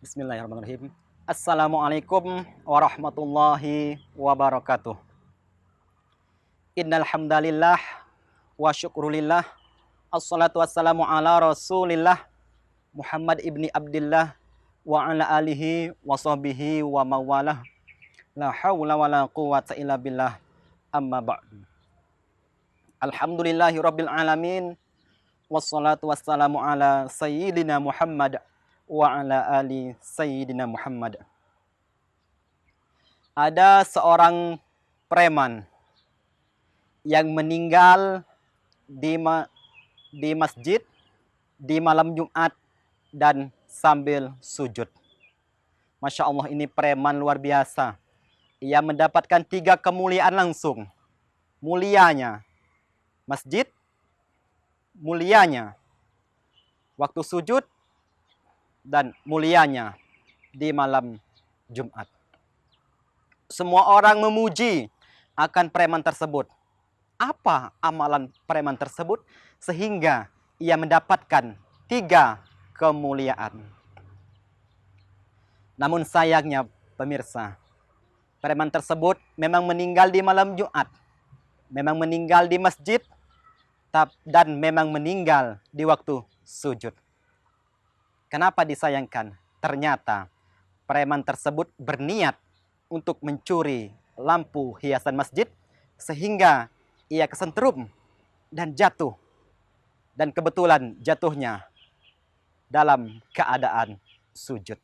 Bismillahirrahmanirrahim. Assalamualaikum warahmatullahi wabarakatuh. Innal hamdalillah wa syukrulillah. Assalatu wassalamu ala Rasulillah Muhammad ibni Abdillah wa ala alihi wa sahbihi wa mawalah. La haula wa la quwwata illa billah. Amma ba'du. Alhamdulillahi rabbil alamin. Wassalatu wassalamu ala sayyidina Muhammad wa ala ali sayyidina Muhammad. Ada seorang preman yang meninggal di masjid di malam Jumat dan sambil sujud. Masya Allah, ini preman luar biasa. Ia mendapatkan 3 kemuliaan langsung. Mulianya masjid, mulianya waktu sujud, dan mulianya di malam Jumat. Semua orang memuji akan preman tersebut. Apa amalan preman tersebut sehingga ia mendapatkan 3 kemuliaan? Namun sayangnya pemirsa, preman tersebut memang meninggal di malam Jumat, memang meninggal di masjid, dan memang meninggal di waktu sujud. Kenapa disayangkan? Ternyata preman tersebut berniat untuk mencuri lampu hiasan masjid sehingga ia kesentrum dan jatuh. Dan kebetulan jatuhnya dalam keadaan sujud.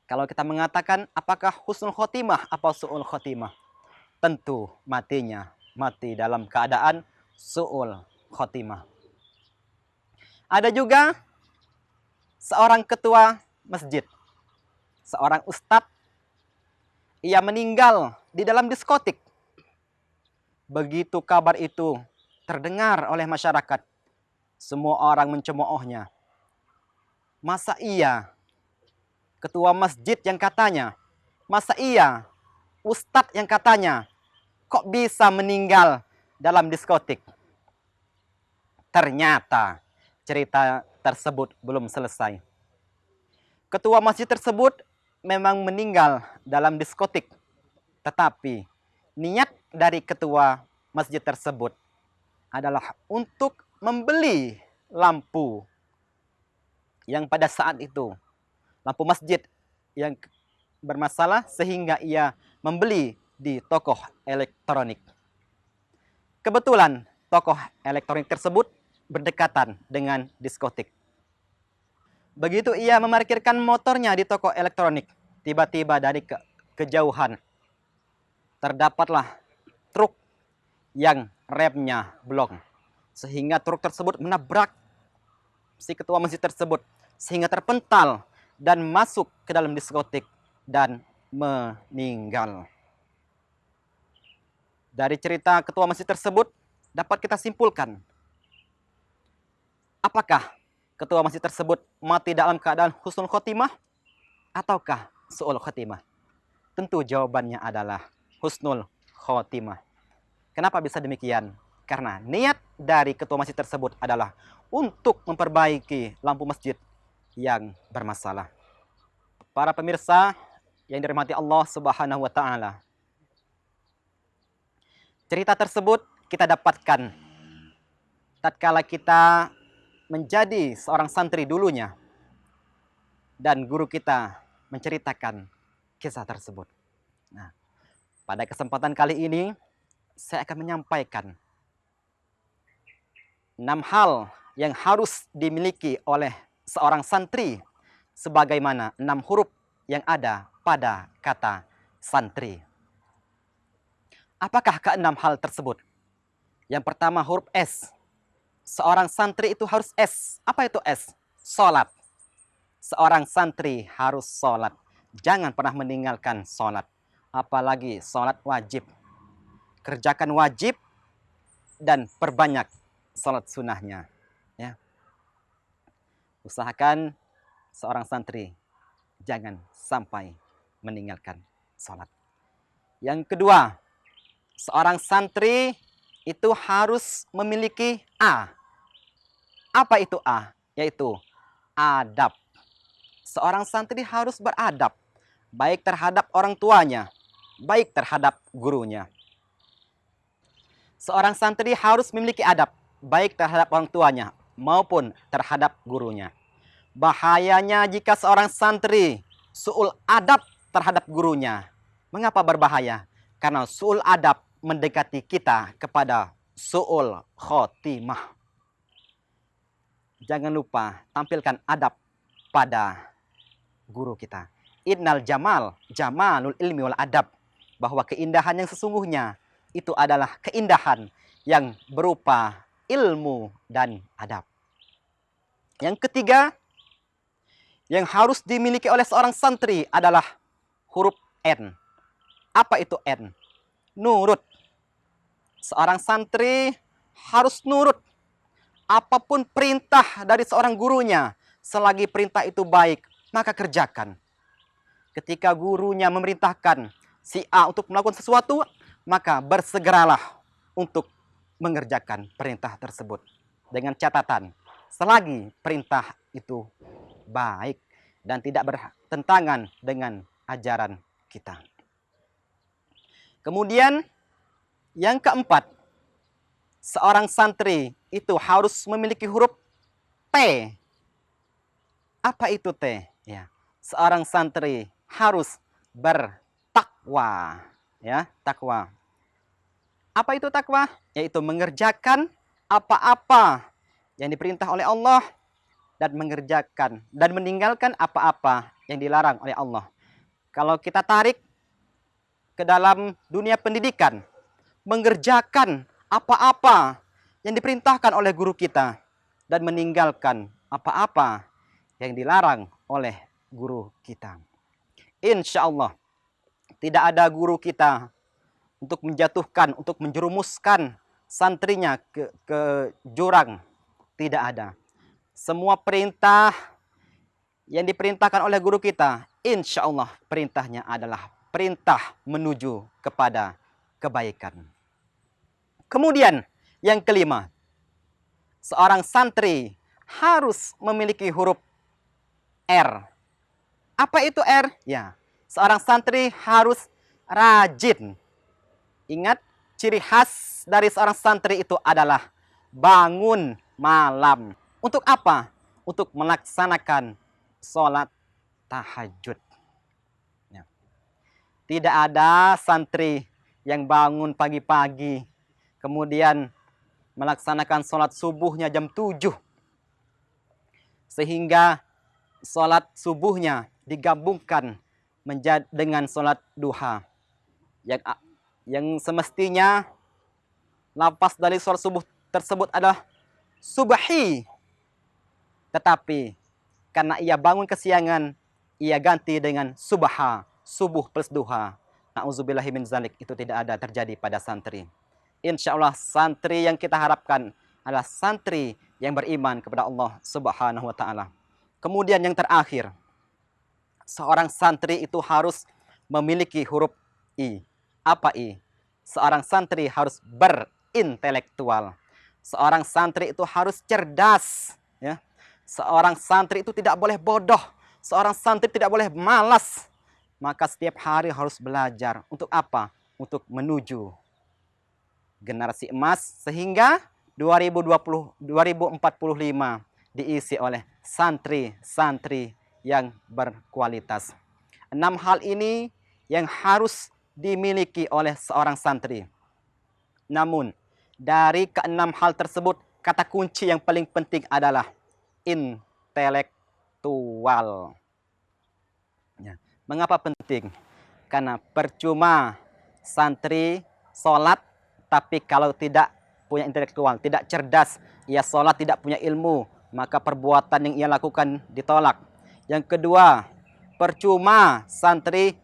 Kalau kita mengatakan apakah husnul khotimah atau su'ul khotimah? Tentu matinya mati dalam keadaan su'ul khotimah. Ada juga seorang ketua masjid, seorang ustadz, ia meninggal di dalam diskotik. Begitu kabar itu terdengar oleh masyarakat, semua orang mencemoohnya. Masa iya ketua masjid yang katanya, masa iya ustadz yang katanya, kok bisa meninggal dalam diskotik? Ternyata cerita tersebut belum selesai. Ketua masjid tersebut memang meninggal dalam diskotik, tetapi niat dari ketua masjid tersebut adalah untuk membeli lampu yang pada saat itu, lampu masjid yang bermasalah, sehingga ia membeli di toko elektronik. Kebetulan toko elektronik tersebut berdekatan dengan diskotik. Begitu ia memarkirkan motornya di toko elektronik, tiba-tiba dari kejauhan terdapatlah truk yang remnya blong, sehingga truk tersebut menabrak si ketua masjid tersebut sehingga terpental dan masuk ke dalam diskotik dan meninggal. Dari cerita ketua masjid tersebut dapat kita simpulkan, apakah ketua masjid tersebut mati dalam keadaan husnul khotimah ataukah su'ul khotimah? Tentu jawabannya adalah husnul khotimah. Kenapa bisa demikian? Karena niat dari ketua masjid tersebut adalah untuk memperbaiki lampu masjid yang bermasalah. Para pemirsa yang dirahmati Allah Subhanahu wa taala, cerita tersebut kita dapatkan tatkala kita menjadi seorang santri dulunya, dan guru kita menceritakan kisah tersebut. Nah, pada kesempatan kali ini saya akan menyampaikan 6 hal yang harus dimiliki oleh seorang santri, sebagaimana 6 huruf yang ada pada kata santri. Apakah ke-6 hal tersebut? Yang pertama, huruf S. Seorang santri itu harus S. Apa itu S? Sholat. Seorang santri harus sholat. Jangan pernah meninggalkan sholat. Apalagi sholat wajib. Kerjakan wajib dan perbanyak sholat sunnahnya. Ya. Usahakan seorang santri jangan sampai meninggalkan sholat. Yang kedua, seorang santri itu harus memiliki A. Apa itu A? Yaitu adab. seorang santri harus beradab, baik terhadap orang tuanya, baik terhadap gurunya. Seorang santri harus memiliki adab, baik terhadap orang tuanya maupun terhadap gurunya. Bahayanya jika seorang santri su'ul adab terhadap gurunya. Mengapa berbahaya? Karena su'ul adab mendekati kita kepada su'ul khotimah. Jangan lupa tampilkan adab pada guru kita. Innal jamal, jamalul ilmi wal adab. Bahwa keindahan yang sesungguhnya itu adalah keindahan yang berupa ilmu dan adab. Yang ketiga, yang harus dimiliki oleh seorang santri adalah huruf N. Apa itu N? Nurut. Seorang santri harus nurut. Apapun perintah dari seorang gurunya, selagi perintah itu baik, maka kerjakan. Ketika gurunya memerintahkan si A untuk melakukan sesuatu, maka bersegeralah untuk mengerjakan perintah tersebut. Dengan catatan, selagi perintah itu baik dan tidak bertentangan dengan ajaran kita. Kemudian yang keempat, seorang santri itu harus memiliki huruf T. Apa itu T? Ya, seorang santri harus bertakwa. Ya, takwa. Apa itu takwa? Yaitu mengerjakan apa-apa yang diperintah oleh Allah dan mengerjakan dan meninggalkan apa-apa yang dilarang oleh Allah. Kalau kita tarik ke dalam dunia pendidikan, mengerjakan apa-apa yang diperintahkan oleh guru kita dan meninggalkan apa-apa yang dilarang oleh guru kita. Insya Allah tidak ada guru kita untuk menjatuhkan, untuk menjerumuskan santrinya ke jurang. Tidak ada. Semua perintah yang diperintahkan oleh guru kita, insya Allah perintahnya adalah perintah menuju kepada kebaikan. Kemudian yang kelima, seorang santri harus memiliki huruf R. Apa itu R? Ya, seorang santri harus rajin. Ingat, ciri khas dari seorang santri itu adalah bangun malam. Untuk apa? Untuk melaksanakan sholat tahajud. Ya. Tidak ada santri yang bangun pagi-pagi, kemudian melaksanakan sholat subuhnya jam 7. Sehingga sholat subuhnya digabungkan dengan sholat duha. Yang semestinya lafaz dari sholat subuh tersebut adalah subhi. Tetapi karena ia bangun kesiangan, ia ganti dengan subha, subuh plus duha. Na'udzubillahi min zalik, itu tidak ada terjadi pada santri. Insya Allah santri yang kita harapkan adalah santri yang beriman kepada Allah Subhanahu wa ta'ala. Kemudian yang terakhir, seorang santri itu harus memiliki huruf I. Apa I? Seorang santri harus berintelektual. Seorang santri itu harus cerdas. Ya. Seorang santri itu tidak boleh bodoh. Seorang santri tidak boleh malas. Maka setiap hari harus belajar. Untuk apa? Untuk menuju generasi emas, sehingga 2045 diisi oleh santri-santri yang berkualitas. 6 hal ini yang harus dimiliki oleh seorang santri. Namun, dari ke-6 hal tersebut, kata kunci yang paling penting adalah intelektual. Ya. Mengapa penting? Karena percuma santri sholat, tapi kalau tidak punya intelektual, tidak cerdas, ia sholat tidak punya ilmu, maka perbuatan yang ia lakukan ditolak. Yang kedua, percuma santri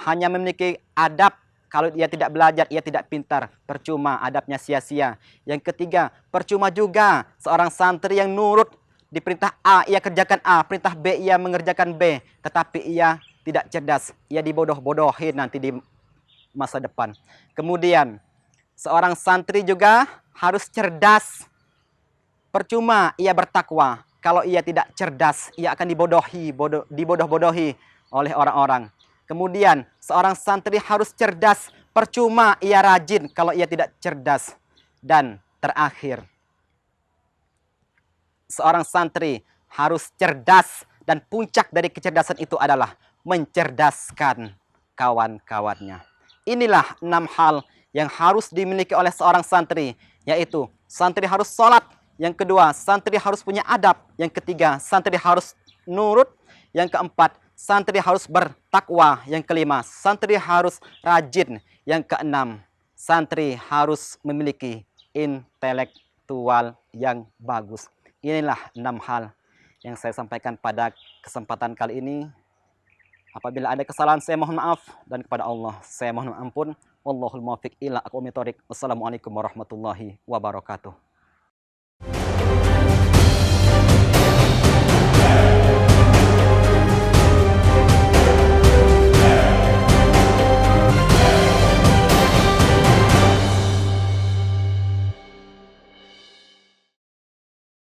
hanya memiliki adab, kalau ia tidak belajar, ia tidak pintar. Percuma, adabnya sia-sia. Yang ketiga, percuma juga seorang santri yang nurut di perintah A, ia kerjakan A, perintah B, ia mengerjakan B, tetapi ia tidak cerdas, ia dibodoh-bodohin nanti di masa depan. Kemudian, seorang santri juga harus cerdas. Percuma ia bertakwa, Kalau ia tidak cerdas, ia akan dibodoh-bodohi oleh orang-orang. Kemudian, seorang santri harus cerdas. Percuma ia rajin kalau ia tidak cerdas. Dan terakhir, seorang santri harus cerdas. Dan puncak dari kecerdasan itu adalah mencerdaskan kawan-kawannya. Inilah 6 hal yang harus dimiliki oleh seorang santri, yaitu santri harus sholat, yang kedua santri harus punya adab, yang ketiga santri harus nurut, yang keempat santri harus bertakwa, yang kelima santri harus rajin, yang keenam santri harus memiliki intelektual yang bagus. Inilah 6 hal yang saya sampaikan pada kesempatan kali ini. Apabila ada kesalahan saya mohon maaf, dan kepada Allah saya mohon ampun. Wallahul muwaffiq ila aqwamit thoriq. Wassalamualaikum warahmatullahi wabarakatuh.